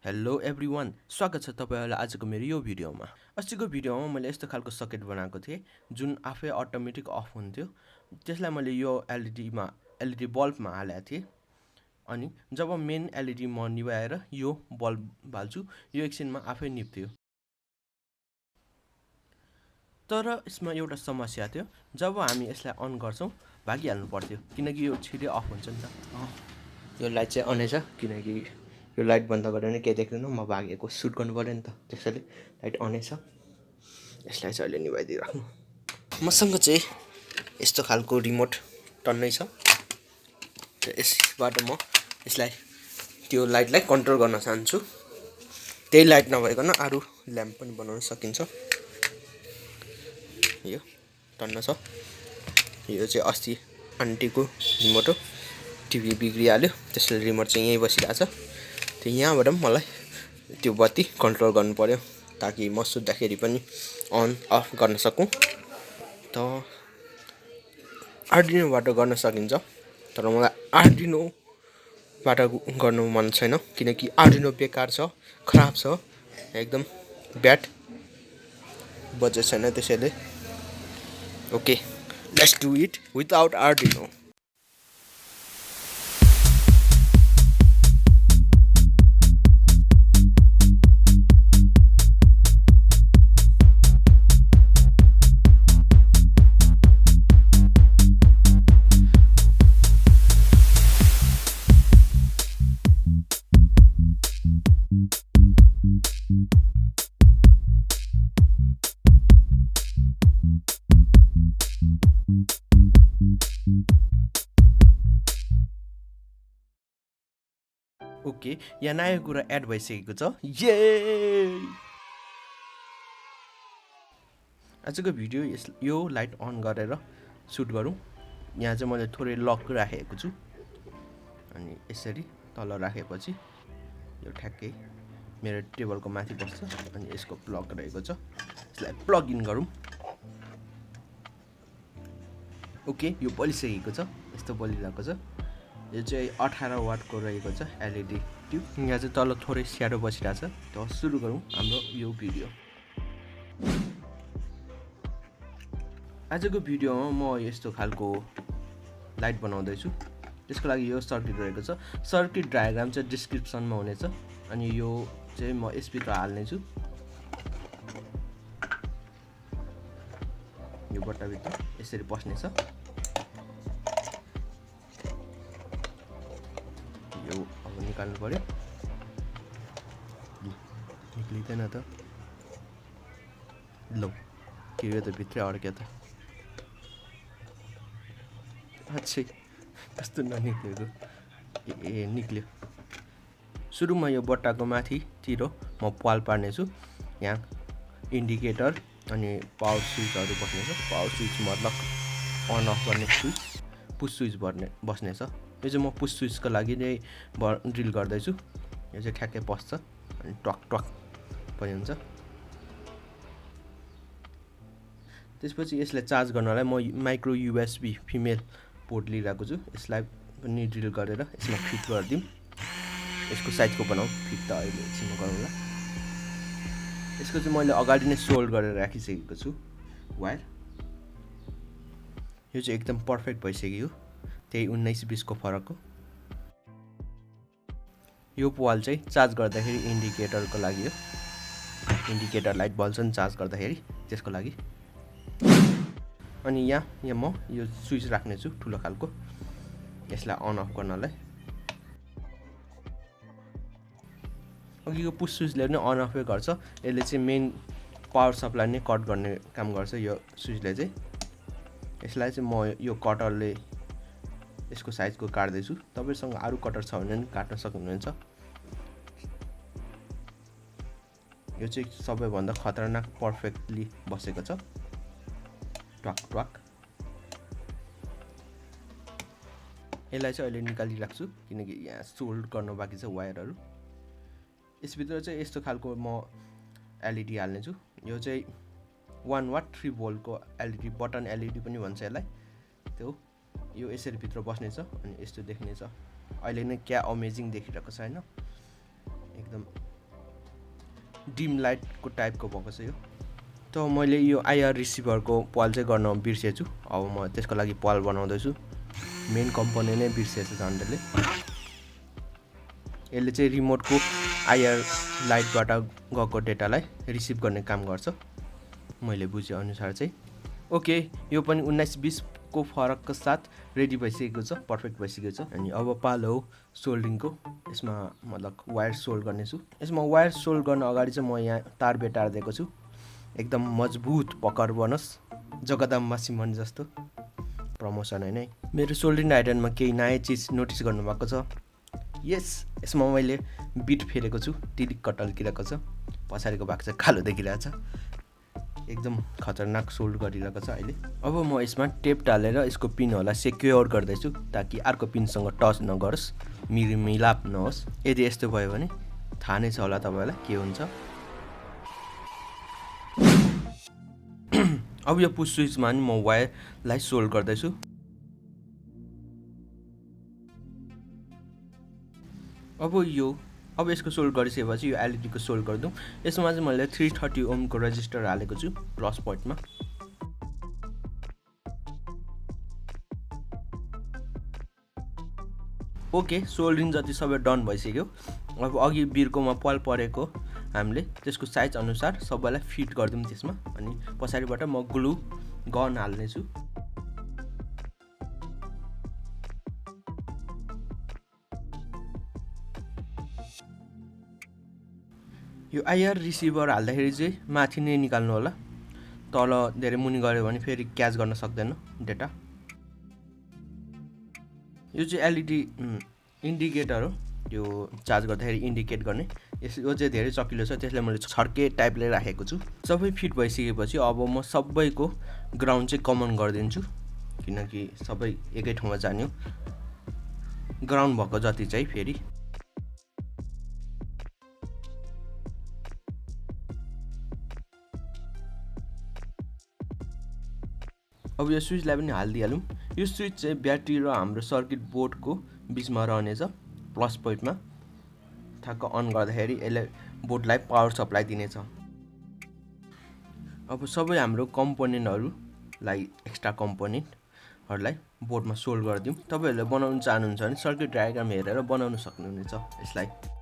Hello everyone, स्वागत छ तपाईहरुलाई आजको मेरो यो भिडियोमा। अस्तिको भिडियोमा मैले यस्तो खालको सकेट बनाएको थिएँ जुन आफै अटोमेटिक अफ हुन्थ्यो। त्यसलाई मैले यो एलईडी बल्बमा हालेको थिएँ। अनि जब मेन एलईडी म निभाएर यो बल्ब बाल्छु, यो एकछिनमा आफै निभ्थ्यो। तर यसमा एउटा समस्या थियो, जब हामी यसलाई अन गर्छौं भागिहाल्नु पर्थ्यो किनकि यो छिटै अफ हुन्छ नि त। यो लाइट चाहिँ अनै छ किनकि यो लाइट बन्द गरेर नै केही देख्दैन, म भागेको सुट गर्नु पर्यो नि त, त्यसैले लाइट अनै छ। यसलाई चाहिँ अहिले निभाइदिइराख्नु। मसँग चाहिँ यस्तो खालको रिमोट टन्नै छ र यसबाट म यसलाई त्यो लाइटलाई कन्ट्रोल गर्न चाहन्छु। त्यही लाइट नभइकन अरू ल्याम्प पनि बनाउन सकिन्छ। यो टन्न छ। यो चाहिँ अस्ति आन्टीको रिमोट हो, टिभी बिग्रिहाल्यो त्यसैले रिमोट चाहिँ यहीँ बसिरहेको छ। त्यो यहाँबाट पनि मलाई त्यो बत्ती कन्ट्रोल गर्नु पर्यो ताकि म सुत्दाखेरि पनि अन अफ गर्न सकौँ। त आर्डिनोबाट गर्न सकिन्छ, तर मलाई आर्डिनोबाट गर्नु मन छैन किनकि आर्डिनो बेकार छ, खराब छ, एकदम ब्याड बजेट छैन। त्यसैले okay, let's do it without Arduino. Okay, यहाँ नयाँ कुरा एड भइसकेको छ। आजको भिडियो यो लाइट अन गरेर सुट गरौँ। यहाँ चाहिँ मैले थोरै लक राखेको छु अनि यसरी तल राखेपछि यो ठ्याक्कै मेरो टेबलको माथि बस्छ अनि यसको प्लग रहेको छ। यसलाई प्लग इन गरौँ। ओके, यो बलिसकेको छ, यस्तो बलिरहेको छ। यो चाहिँ 18 वाटको रहेको छ एलईडी ट्युब। यहाँ चाहिँ तल थोरै स्याडो बसिरहेको छ। त सुरु गरौँ हाम्रो यो भिडियो। आजको भिडियोमा म यस्तो खालको लाइट बनाउँदैछु। त्यसको लागि यो सर्किट रहेको छ। सर्किट डायग्राम चाहिँ डिस्क्रिप्सनमा हुनेछ अनि यो चाहिँ म यसभित्र हाल्नेछु। यो बट्टाभित्र यसरी पस्नेछ। यो अब निकाल्नु पर्यो। निक्लिँदैन त, ल के यो त भित्रै अड्क्यो त। अच्छै कस्तो ननिक्लेको, ए निक्ल्यो। सुरुमा यो बट्टाको माथितिर म पाल पार्नेछु। यहाँ इन्डिकेटर अनि पावर स्विचहरू बस्नेछ। पावर स्विच मतलब अन अफ गर्ने स्विच, पुस स्विच बस्नेछ। यो चाहिँ म पुस स्विचको लागि नै ड्रिल गर्दैछु। यो चाहिँ ठ्याक्कै पस्छ अनि टक टक पनि हुन्छ। त्यसपछि यसलाई चार्ज गर्नलाई म माइक्रो युएसबी फिमेल पोर्ट लिइरहेको छु। यसलाई पनि ड्रिल गरेर यसमा फिट गरिदिउँ। यसको साइजको बनाऊ फिट त अहिले एकछिनमा गरौँला। यसको चाहिँ मैले अगाडि नै सोल्ड गरेर राखिसकेको छु वायर। यो चाहिँ एकदम पर्फेक्ट भइसक्यो, त्यही 19-20 को फरक हो। यो पोल चाहिँ चार्ज गर्दाखेरि इन्डिकेटरको लागि हो। इन्डिकेटर लाइट बल्छ नि चार्ज गर्दाखेरि, त्यसको लागि। अनि यहाँ म यो स्विच राख्नेछु ठुलो खालको, यसलाई अन अफ गर्नलाई। अघिको पुस स्विचले पनि अन अफै गर्छ। यसले चाहिँ मेन पावर सप्लाई नै कट गर्ने काम गर्छ यो स्विचले चाहिँ। यसलाई चाहिँ म यो कटरले यसको साइजको काट्दैछु। तपाईसँग अरू कटर छ भने पनि काट्न सक्नुहुन्छ। यो चाहिँ सबैभन्दा खतरनाक पर्फेक्टली बसेको छ। टक टक। यसलाई चाहिँ अहिले निकालिराख्छु किनकि यहाँ सोल्ड गर्न बाँकी छ वायरहरू। यसभित्र चाहिँ यस्तो खालको म एलईडी हाल्नेछु। यो चाहिँ 1 वाट 3 भोल्टको एलईडी, बटन एलईडी पनि भन्छ यसलाई। त्यो यो यसरी भित्र बस्नेछ अनि यस्तो देख्नेछ। अहिले नै क्या अमेजिङ देखिरहेको छ हैन, एकदम डिम लाइटको टाइपको भएको छ यो। त मैले यो आइआर रिसिभरको पल चाहिँ गर्न बिर्सेछु। अब म त्यसको लागि पल बनाउँदैछु। मेन कम्पोनेन्ट नै बिर्सेछु झन्डैले। यसले चाहिँ रिमोटको आइआर लाइटबाट गएको डेटालाई रिसिभ गर्ने काम गर्छ मैले बुझे अनुसार चाहिँ। ओके, यो पनि 19-20 को फरकको साथ रेडी भइसकेको छ, पर्फेक्ट भइसकेको छ। अनि अब पालो सोल्डरिङको। यसमा मतलब वायर सोल्ड गर्नेछु। यसमा वायर सोल्ड गर्न अगाडि चाहिँ म यहाँ तार बेटार दिएको छु, एकदम मजबुत पकड बनोस्, जगदम्बा सिमन जस्तो। प्रमोसन हैन है। मेरो सोल्डरिङ आइरनमा केही नयाँ चिज नोटिस गर्नुभएको छ। यस, यसमा मैले बिट फेरेको छु, टिलिक्क टल्किरहेको छ, पछाडिको भाग चाहिँ कालो देखिरहेछ। एकदम खतरनाक सोल्ड गरिरहेको छ अहिले। अब म यसमा टेप टालेर यसको पिनहरूलाई सेक्योर गर्दैछु ताकि अर्को पिनसँग टच नगरोस्, मिलाप नहोस्। यदि यस्तो भयो भने थाहा नै छ होला तपाईँलाई के हुन्छ। अब यो पुस स्विचमा नि म वायरलाई सोल्ड गर्दैछु। अब यसको सोल्ड गरिसकेपछि यो एलइडीको सोल्ड गरिदिउँ। यसमा चाहिँ मैले 330 ओमको रेजिस्टर हालेको छु प्लस पोइन्टमा। ओके, सोल्डरिङ जति सबै डन भइसक्यो। अब अघि बिर्कोमा पल परेको हामीले त्यसको साइज अनुसार सबैलाई फिट गरिदिउँ त्यसमा। अनि पछाडिबाट म ग्लु गन हाल्नेछु। यो आइआर रिसिभर हाल्दाखेरि चाहिँ माथि नै निकाल्नु होला, तल धेरै मुनि गऱ्यो भने फेरि क्याच गर्न सक्दैन डेटा। यो चाहिँ एलइडी इन्डिकेटर हो, यो चार्ज गर्दाखेरि इन्डिकेट गर्ने। यो चाहिँ धेरै चकिलो छ, त्यसले मैले छड्के टाइपले राखेको छु। सबै फिट भइसकेपछि अब म सबैको ग्राउन्ड चाहिँ कमन गरिदिन्छु, किनकि सबै एकै ठाउँमा जाने हो। ग्राउन्ड भएको जति चाहिँ फेरि अब यो स्विचलाई पनि हालिदिइहालौँ। यो स्विच चाहिँ ब्याट्री र हाम्रो सर्किट बोर्डको बिचमा रहनेछ, प्लस पोइन्टमा। ठ्याक्क अन गर्दाखेरि यसले बोर्डलाई पावर सप्लाई दिनेछ। अब सबै हाम्रो कम्पोनेन्टहरूलाई, एक्स्ट्रा कम्पोनेन्टहरूलाई बोर्डमा सोल्ड गरिदिउँ। तपाईँहरूले बनाउन चाहनुहुन्छ भने सर्किट डायग्राम हेरेर बनाउन सक्नुहुनेछ यसलाई।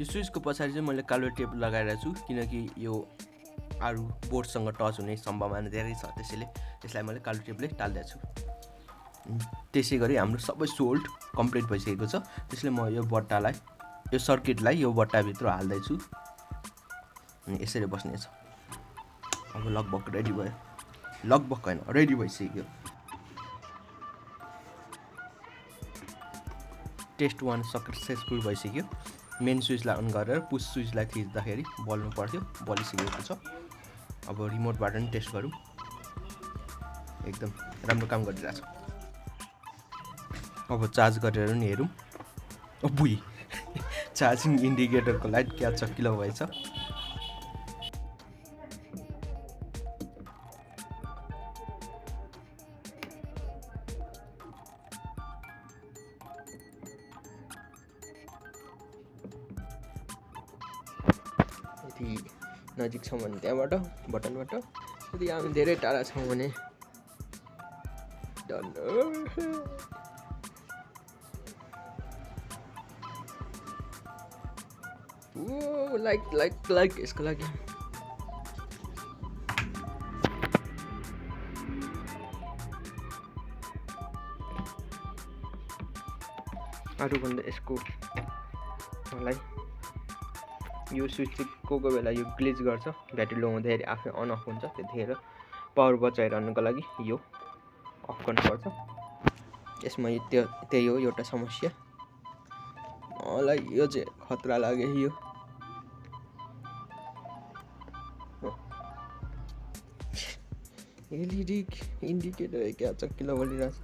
यो स्विचको पछाडि चाहिँ मैले कालो टेप लगाइरहेको छु, किनकि यो अरू बोर्डसँग टच हुने सम्भावना धेरै छ, त्यसैले यसलाई मैले कालो टेपले टालिदिएको छु। त्यसै गरी हाम्रो सबै सोल्ड कम्प्लिट भइसकेको छ। त्यसले म यो बट्टालाई, यो सर्किटलाई यो बट्टाभित्र हाल्दैछु अनि यसरी बस्नेछ। अब लगभग रेडी भयो, लगभग होइन, रेडी भइसक्यो। टेस्ट 1 सक्सेसफुल भइसक्यो। मेन स्विचलाई अन गरेर पुस स्विचलाई थिच्दाखेरि बल्नु पर्थ्यो, बलिसकेको छ। अब रिमोटबाट पनि टेस्ट गरौँ। एकदम राम्रो काम गरिरहेछ। अब चार्ज गरेर पनि हेरौँ। बुई चार्जिङ इन्डिकेटरको लाइट क्या चकिलो भएछ। यदि नजिक छौँ भने त्यहाँबाट बटनबाट, यदि हामी धेरै टाढा छौँ भने लाइक यसको लागि अरूभन्दा यसको मलाई यो स्विच चाहिँ कोही बेला यो ग्लिच गर्छ, ब्याट्री लो हुँदाखेरि आफै अन अफ हुन्छ। त्यतिखेर पावर बचाइरहनुको लागि यो अफ गर्नुपर्छ। यसमा त्यही हो एउटा समस्या। मलाई यो चाहिँ खतरा लाग्यो। यो एलइडी इन्डिकेटर क्या चक्किलो बोलिरहेछ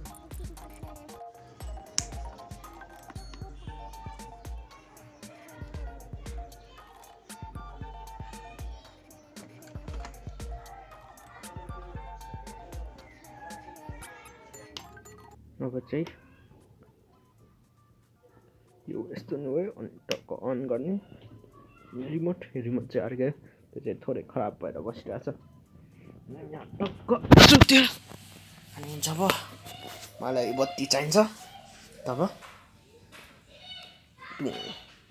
अब चाहिँ यो यस्तो नै भयो अनि टक्क अन गर्ने रिमोट चाहिँ अर्कै त्यो चाहिँ थोरै खराब भएर बसिरहेछ यहाँ टक्क सुत्यो अनि जब मलाई बत्ती चाहिन्छ तब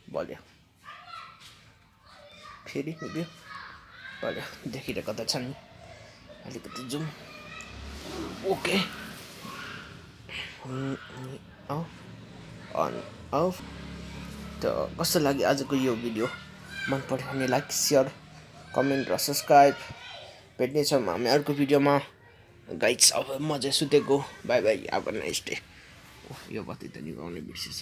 बल्यो फेरि निभ्यो बल्यो देखिरहेको त छ नि अलिकति जुम ओके अन अफ त कस्तो लाग्यो आजको यो भिडियो मन पर्यो भने लाइक सेयर कमेन्ट र सब्सक्राइब भेट्नेछौँ हामी अर्को भिडियोमा गाइड्स अब म चाहिँ सुतेको बाई बाई अब नाइस डे यो बत्ती त निभाउने बिर्सेछ